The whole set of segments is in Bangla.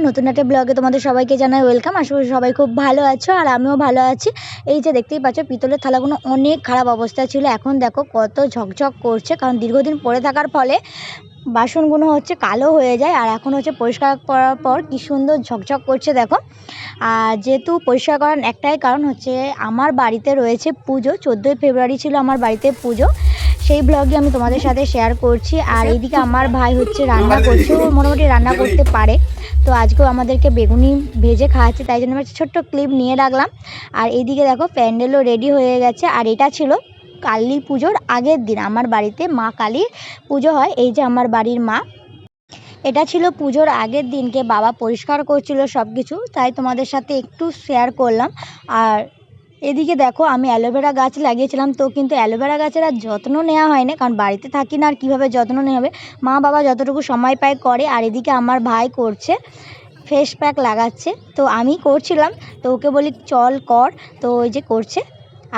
নতুন একটা ব্লগে তোমাদের সবাইকে জানাই ওয়েলকাম। আশা করি সবাই খুব ভালো আছো আর আমিও ভালো আছি। এই যে দেখতেই পাচ্ছ পিতলের থালাগুলো অনেক খারাপ অবস্থা ছিল, এখন দেখো কত ঝকঝক করছে, কারণ দীর্ঘদিন পড়ে থাকার ফলে বাসনগুলো হচ্ছে কালো হয়ে যায় আর এখন হচ্ছে পরিষ্কার করার পর কি সুন্দর ঝকঝক করছে দেখো। আর যেহেতু পরিষ্কার করার একটাই কারণ হচ্ছে আমার বাড়িতে রয়েছে পুজো, 14ই ফেব্রুয়ারি ছিল আমার বাড়িতে পুজো, সেই ব্লগে আমি তোমাদের সাথে শেয়ার করছি। আর এইদিকে আমার ভাই হচ্ছে রান্না করছে, ও মোটামুটি রান্না করতে পারে, তো আজকেও আমাদেরকে বেগুনি ভেজে খাওয়াচ্ছে, তাই জন্য আমি একটা ছোট্ট ক্লিপ নিয়ে রাখলাম। আর এইদিকে দেখো প্যান্ডেলও রেডি হয়ে গেছে। আর এটা ছিল কালী পুজোর আগের দিন, আমার বাড়িতে মা কালীর পুজো হয়। এই যে আমার বাড়ির মা, এটা ছিল পুজোর আগের দিনকে বাবা পরিষ্কার করছিল সব কিছু, তাই তোমাদের সাথে একটু শেয়ার করলাম। আর এদিকে দেখো আমি অ্যালোভেরা গাছ লাগিয়েছিলাম, তো কিন্তু অ্যালোভেরা গাছের আর যত্ন নেওয়া হয় না, কারণ বাড়িতে থাকি না আর কীভাবে যত্ন নেওয়া হবে, মা বাবা যতটুকু সময় পায় করে। আর এদিকে আমার ভাই করছে ফেস প্যাক লাগাচ্ছে, তো আমি করছিলাম, তো ওকে বলি চল কর, তো ওই যে করছে।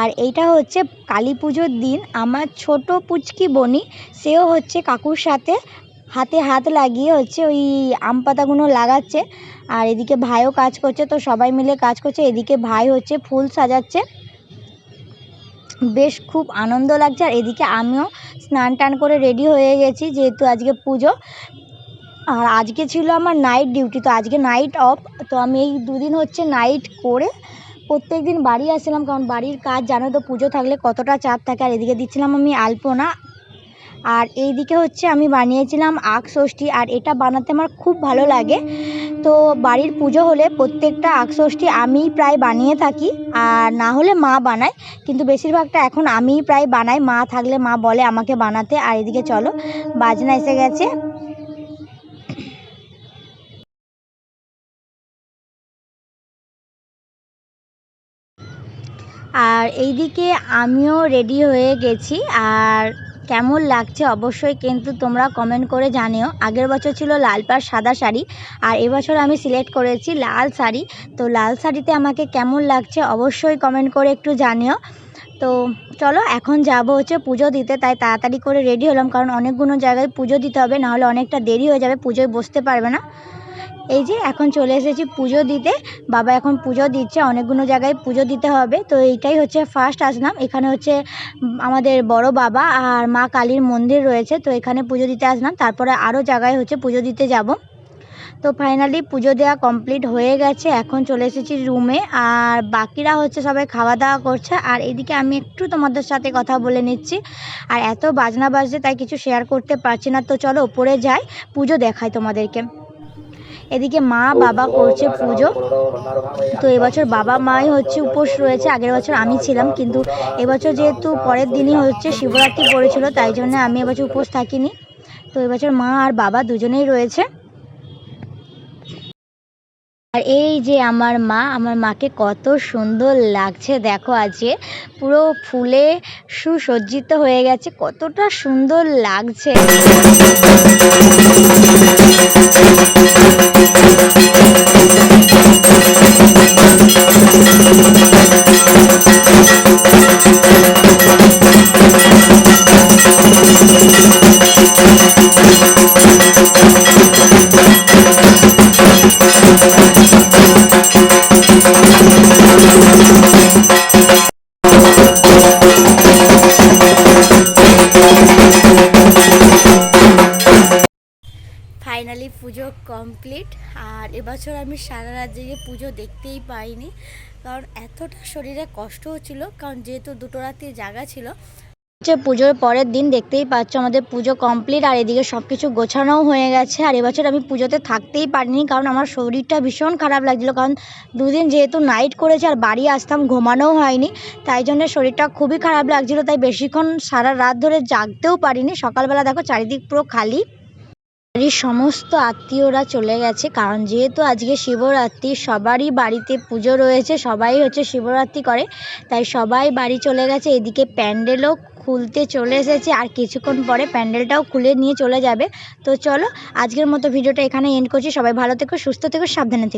আর এইটা হচ্ছে কালী পুজোর দিন আমার ছোট পুচকি বনি, সেও হচ্ছে কাকুর সাথে হাতে হাত লাগিয়ে হচ্ছে ওই আম পাতাগুলো লাগাচ্ছে। আর এদিকে ভাইও কাজ করছে, তো সবাই মিলে কাজ করছে। এদিকে ভাই হচ্ছে ফুল সাজাচ্ছে, বেশ খুব আনন্দ লাগছে। আর এদিকে আমিও স্নান টান করে রেডি হয়ে গেছি, যেহেতু আজকে পুজো। আর আজকে ছিল আমার নাইট ডিউটি, তো আজকে নাইট অফ, তো আমি এই দুদিন হচ্ছে নাইট করে প্রত্যেক দিন বাড়ি আসছিলাম, কারণ বাড়ির কাজ জানো তো পুজো থাকলে কতটা চাপ থাকে। আর এদিকে দিচ্ছিলাম আমি আলপনা। আর এই দিকে হচ্ছে আমি বানিয়েছিলাম আখ ষষ্ঠী, আর এটা বানাতে আমার খুব ভালো লাগে। তো বাড়ির পুজো হলে প্রত্যেকটা আখ ষষ্ঠী আমিই প্রায় বানিয়ে থাকি, আর না হলে মা বানায়, কিন্তু বেশিরভাগটা এখন আমিই প্রায় বানাই, মা থাকলে মা বলে আমাকে বানাতে। আর এদিকে চলো বাজনা এসে গেছে। আর এইদিকে আমিও রেডি হয়ে গেছি। আর কেমন লাগছে অবশ্যই কিন্তু তোমরা কমেন্ট করে জানিও। আগের বছর ছিল লাল পাড় সাদা শাড়ি, আর এবছর আমি সিলেক্ট করেছি লাল শাড়ি, তো লাল শাড়িতে আমাকে কেমন লাগছে অবশ্যই কমেন্ট করে একটু জানিও। তো চলো এখন যাব হচ্ছে পুজো দিতে, তাই তাড়াতাড়ি করে রেডি হলাম, কারণ অনেকগুলো জায়গায় পুজো দিতে হবে, নাহলে অনেকটা দেরি হয়ে যাবে, পুজোয় বসতে পারবে না। এই যে এখন চলে এসেছি পুজো দিতে, বাবা এখন পুজো দিচ্ছে, অনেকগুলো জায়গায় পুজো দিতে হবে, তো এইটাই হচ্ছে ফার্স্ট আসলাম। এখানে হচ্ছে আমাদের বড় বাবা আর মা কালীর মন্দির রয়েছে, তো এখানে পুজো দিতে আসলাম, তারপরে আরও জায়গায় হচ্ছে পুজো দিতে যাব। তো ফাইনালি পুজো দেওয়া কমপ্লিট হয়ে গেছে, এখন চলে এসেছি রুমে, আর বাকিরা হচ্ছে সবাই খাওয়া দাওয়া করছে। আর এদিকে আমি একটু তোমাদের সাথে কথা বলে নিচ্ছি, আর এত বাজনা বাজছে তাই কিছু শেয়ার করতে পারছি না। তো চলো উপরে যাই, পুজো দেখাই তোমাদেরকে। এদিকে মা বাবা করছে পুজো, তো এবছর বাবা মাই হচ্ছে উপোস রয়েছে, আগের বছর আমি ছিলাম, কিন্তু এবছর যেহেতু পরের দিনই হচ্ছে শিবরাত্রি পড়েছিল, তাই জন্য আমি এবছর উপোস থাকিনি, তো এবছর মা আর বাবা দুজনেই রয়েছে। আর এই যে আমার মা, আমার মাকে কত সুন্দর লাগছে দেখো, আজকে পুরো ফুলে সুসজ্জিত হয়ে গেছে, কতটা সুন্দর লাগছে। ফাইনালি পুজো কমপ্লিট। আর এবছর আমি সারা রাত জেগে পুজো দেখতেই পাইনি, কারণ এতটা শরীরে কষ্ট হচ্ছিল, কারণ যেহেতু দুটো রাত্রি জাগা ছিল। পুজোর পরের দিন দেখতেই পাচ্ছ আমাদের পুজো কমপ্লিট, আর এদিকে সব কিছু গোছানোও হয়ে গেছে। আর এবছর আমি পুজোতে থাকতেই পারিনি, কারণ আমার শরীরটা ভীষণ খারাপ লাগছিলো, কারণ দুদিন যেহেতু নাইট করেছে আর বাড়ি আসতাম ঘুমানোও হয়নি, তাই জন্য শরীরটা খুবই খারাপ লাগছিলো, তাই বেশিক্ষণ সারা রাত ধরে জাগতেও পারিনি। সকালবেলা দেখো চারিদিক পুরো খালি, বাড়ির সমস্ত আত্মীয়রা চলে গেছে, কারণ যেহেতু আজকে শিবরাত্রি, সবারই বাড়িতে পুজো রয়েছে, সবাই হচ্ছে শিবরাত্রি করে, তাই সবাই বাড়ি চলে গেছে। এদিকে প্যান্ডেলও খুলতে চলে এসেছে, আর কিছুক্ষণ পরে প্যান্ডেলটাও খুলে নিয়ে চলে যাবে। তো চলো আজকের মতো ভিডিওটা এখানে এন্ড করছি, সবাই ভালো থেকো, সুস্থ থেকো, সাবধানে থেকো।